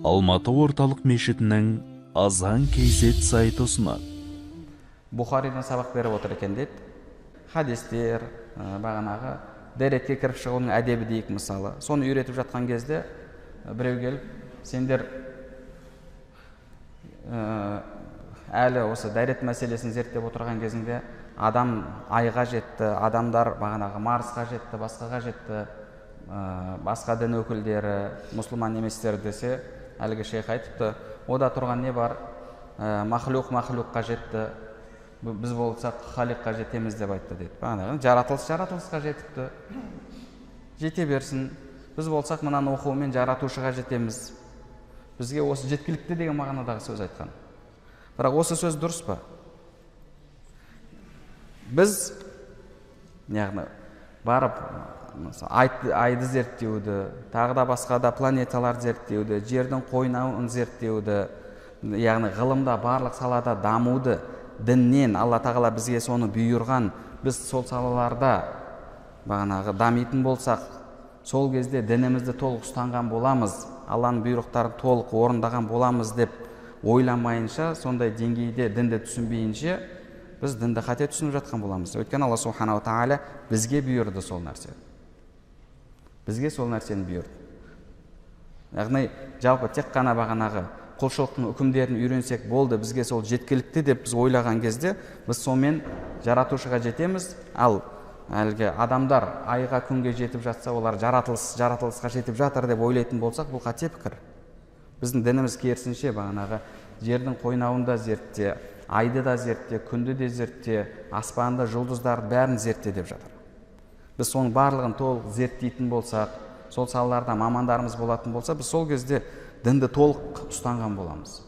Алматы орталық мешітінің азан кейзет сайты ұсынады. Бухаридан сабақ беріп отыр екен дейді. Хадистер, бағанағы дәретке кіріп шығудың әдебі дейік мысалы. Соны үйретіп жатқан кезде біреу келіп, сендер әлі осы дәрет мәселесін зерттеп отырған кезінде адам айға жетті, адамдар бағанағы Марсқа жетті, басқаға жетті, басқа дін өкілдері, мұсылман еместер десе, әлгі шейх айтыпты, ода тұрған не бар? Махлуққа жетті, біз болсақ халиққа жетеміз деп айтты дейді. Жаратылысқа жетіпті, жете берсін. Біз болсақ мынаны оқумен жаратушыға жетеміз. Бізге осы жеткілікті деген мағынадағы сөз айтқан. Бірақ осы сөз дұрыс па? Біз барып айды зерттеуді, тағы да басқа да планеталар зерттеуді, жердің қойнауын зерттеуді, яғни ғылымда барлық салада дамуды діннен Алла тағала бізге соны бұйырған, біз сол салаларда бағанағы дамитын болсақ, сол кезде дінімізді толық ұстанған боламыз, Алланың бұйрықтарын толық орындаған боламыз деп ойламайынша, сондай деңгейде дінді түсінбейінше, біз дінді қате түсініп жатқан боламыз. Өйткені Алла Субханала Тағала бізге бұйырды сол нәрсе. Бізге сол нәрсені бұйырды. Яғни жалпы тек қана бағанағы құлшылықтың үкімдерін үйренсек болды, бізге сол жеткілікті деп біз ойлаған кезде, біз сонымен жаратушыға жетеміз, ал әлгі адамдар айға күнге жетіп жатса, олар жаратылысқа жетіп жатыр деп ойлайтын болсақ, бұл қате пікір. Біздің дініміз керісінше бағанағы жердің қойнауында зертте, айды да зертте, күнді де зертте, аспанды, жұлдыздарды бәрін зертте деп жатыр. Біз соның барлығын толық зерттейтін болсақ, сол салаларда мамандарымыз болатын болса, біз сол кезде дінді толық ұстанған боламыз.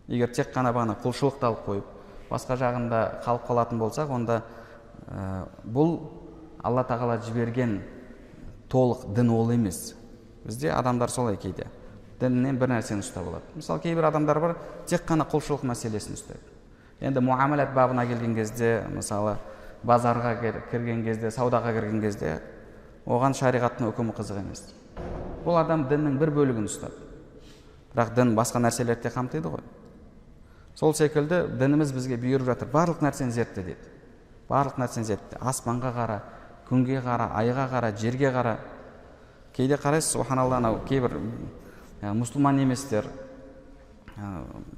Егер тек қана бағана құлшылықты алып қойып, басқа жағында қалып қалатын болсақ, онда бұл Алла тағала жіберген толық дін ол емес. Бізде адамдар солай кейде діннен бір нәрсені ұстап алады. Мысалы, кейбір адамдар бар, тек қана құлшылық мәселесін ұстайды. Енді муамалат бабына келген кезде, мысалы, базарға кірген кезде, саудаға кірген кезде, оған шариғаттың үкімі қызық емес. Бұл адам діннің бір бөлігін ұстады. Бірақ дін басқа нәрселерді қамтиды ғой. Сол секілді дініміз бізге бұйырып жатыр. Барлық нәрсені зертте дейді. Барлық нәрсені зертте. Аспанға қара, күнге қара, айға қара, жерге қара. Кейде қарайсыз, субханалла, кейбір мұсылман еместер,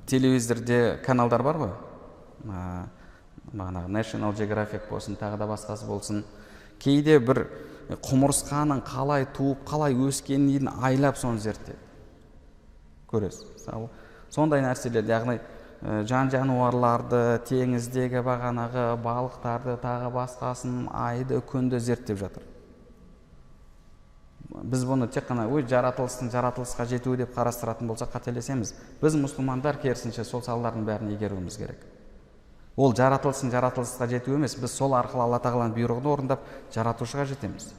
телевизорде каналдар бар ғой. National Geographic болсын, тағы да басқасы болсын. Кейде бір құмырсқаның қалай туып, қалай өскенін айлап соны зерттеді. Көресіз. Сондай нәрселер, яғни жан жануарларды, теңіздегі бағанағы балықтарды, тағы басқасын, айды, күнді зерттеп жатыр. Біз бұны тек қана жаратылысқа жетуі деп қарастыратын болсақ, қателесеміз. Біз мұсылмандар керісінше сол салалардың бәрін игеруіміз керек. Ол жаратылысқа жету емес, біз сол арқылы Алла тағаланың бұйрығын орындап жаратушыға жетеміз.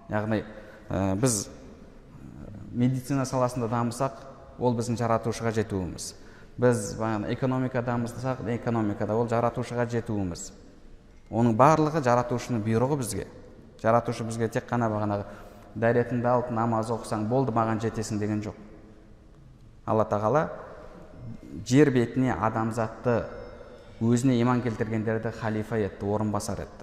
Яғни біз медицина саласында дамысақ, ол біздің жаратушыға жетуіміз. Біз экономика дамысақ, экономикада ол жаратушыға жетуіміз. Оның барлығы жаратушының бұйрығы бізге. Жаратушы бізге тек қана бағанағы дәретіңді алып намаз оқысаң болды, маған жетесің деген жоқ. Алла тағала жер бетіне адамзатты өзіне иман келтіргендерді халифа етті, орынбасар етті.